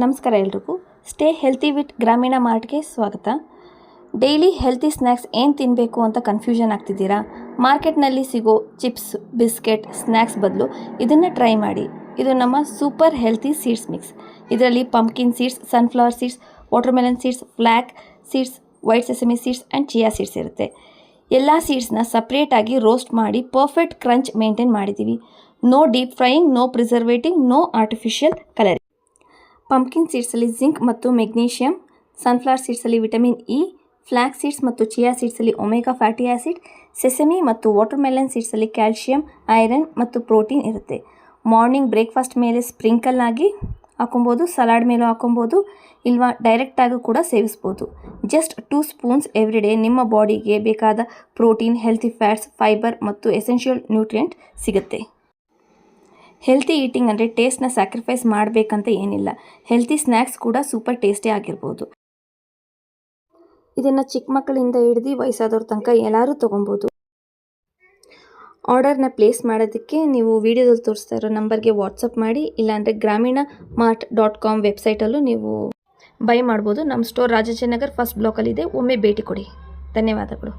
ನಮಸ್ಕಾರ ಎಲ್ರಿಗೂ. Stay healthy with ಗ್ರಾಮೀಣ ಮಾರ್ಟ್ಗೆ ಸ್ವಾಗತ. ಡೈಲಿ ಹೆಲ್ತಿ ಸ್ನ್ಯಾಕ್ಸ್ ಏನು ತಿನ್ನಬೇಕು ಅಂತ ಕನ್ಫ್ಯೂಷನ್ ಆಗ್ತಿದ್ದೀರಾ? ಮಾರ್ಕೆಟ್ನಲ್ಲಿ ಸಿಗೋ ಚಿಪ್ಸ್, ಬಿಸ್ಕೆಟ್, ಸ್ನ್ಯಾಕ್ಸ್ ಬದಲು ಇದನ್ನು ಟ್ರೈ ಮಾಡಿ. ಇದು ನಮ್ಮ ಸೂಪರ್ ಹೆಲ್ತಿ ಸೀಡ್ಸ್ ಮಿಕ್ಸ್. ಇದರಲ್ಲಿ pumpkin seeds, sunflower seeds, watermelon seeds, flax seeds, white sesame seeds and chia seeds ಇರುತ್ತೆ. ಎಲ್ಲ ಸೀಡ್ಸ್ನ ಸಪ್ರೇಟಾಗಿ ರೋಸ್ಟ್ ಮಾಡಿ ಪರ್ಫೆಕ್ಟ್ ಕ್ರಂಚ್ ಮೇಂಟೈನ್ ಮಾಡಿದ್ದೀವಿ. No deep frying, no preservative, no artificial colouring. Pumpkin ಸೀಡ್ಸಲ್ಲಿ zinc ಮತ್ತು magnesium, sunflower ಸೀಡ್ಸಲ್ಲಿ ವಿಟಮಿನ್ ಇ, ಫ್ಲ್ಯಾಕ್ ಸೀಡ್ಸ್ ಮತ್ತು ಚಿಯಾ ಸೀಡ್ಸಲ್ಲಿ ಒಮೆಗಾ ಫ್ಯಾಟಿ ಆ್ಯಸಿಡ್, ಸೆಸಮಿ ಮತ್ತು ವಾಟರ್ಮೆಲನ್ ಸೀಡ್ಸಲ್ಲಿ ಕ್ಯಾಲ್ಶಿಯಂ, ಐರನ್ ಮತ್ತು ಪ್ರೋಟೀನ್ ಇರುತ್ತೆ. ಮಾರ್ನಿಂಗ್ ಬ್ರೇಕ್ಫಾಸ್ಟ್ ಮೇಲೆ ಸ್ಪ್ರಿಂಕಲ್ ಆಗಿ ಹಾಕೊಬೋದು, ಸಲಾಡ್ ಮೇಲೂ ಹಾಕೊಬೋದು, ಇಲ್ವಾ ಡೈರೆಕ್ಟಾಗಿ ಕೂಡ ಸೇವಿಸ್ಬೋದು. ಜಸ್ಟ್ 2 ಸ್ಪೂನ್ಸ್ ಎವ್ರಿ ಡೇ ನಿಮ್ಮ ಬಾಡಿಗೆ ಬೇಕಾದ ಪ್ರೋಟೀನ್, ಹೆಲ್ತಿ ಫ್ಯಾಟ್ಸ್, ಫೈಬರ್ ಮತ್ತು ಎಸೆನ್ಷಿಯಲ್ ನ್ಯೂಟ್ರಿಯೆಂಟ್ ಸಿಗುತ್ತೆ. ಹೆಲ್ತಿ ಈಟಿಂಗ್ ಅಂದರೆ ಟೇಸ್ಟ್ನ ಸ್ಯಾಕ್ರಿಫೈಸ್ ಮಾಡಬೇಕಂತ ಏನಿಲ್ಲ. ಹೆಲ್ತಿ ಸ್ನ್ಯಾಕ್ಸ್ ಕೂಡ ಸೂಪರ್ ಟೇಸ್ಟಿ ಆಗಿರ್ಬೋದು. ಇದನ್ನು ಚಿಕ್ಕ ಮಕ್ಕಳಿಂದ ಹಿಡಿದು ವಯಸ್ಸಾದವ್ರ ತನಕ ಎಲ್ಲರೂ ತೊಗೊಬೋದು. ಆರ್ಡರ್ನ ಪ್ಲೇಸ್ ಮಾಡೋದಕ್ಕೆ ನೀವು ವಿಡಿಯೋದಲ್ಲಿ ತೋರಿಸ್ತಾ ಇರೋ ನಂಬರ್ಗೆ ವಾಟ್ಸಪ್ ಮಾಡಿ, ಇಲ್ಲಾಂದರೆ graminamart.com ವೆಬ್ಸೈಟಲ್ಲೂ ನೀವು ಬೈ ಮಾಡ್ಬೋದು. ನಮ್ಮ ಸ್ಟೋರ್ ರಾಜಾಜಿನಗರ್ ಫಸ್ಟ್ ಬ್ಲಾಕಲ್ಲಿದೆ. ಒಮ್ಮೆ ಭೇಟಿ ಕೊಡಿ. ಧನ್ಯವಾದಗಳು.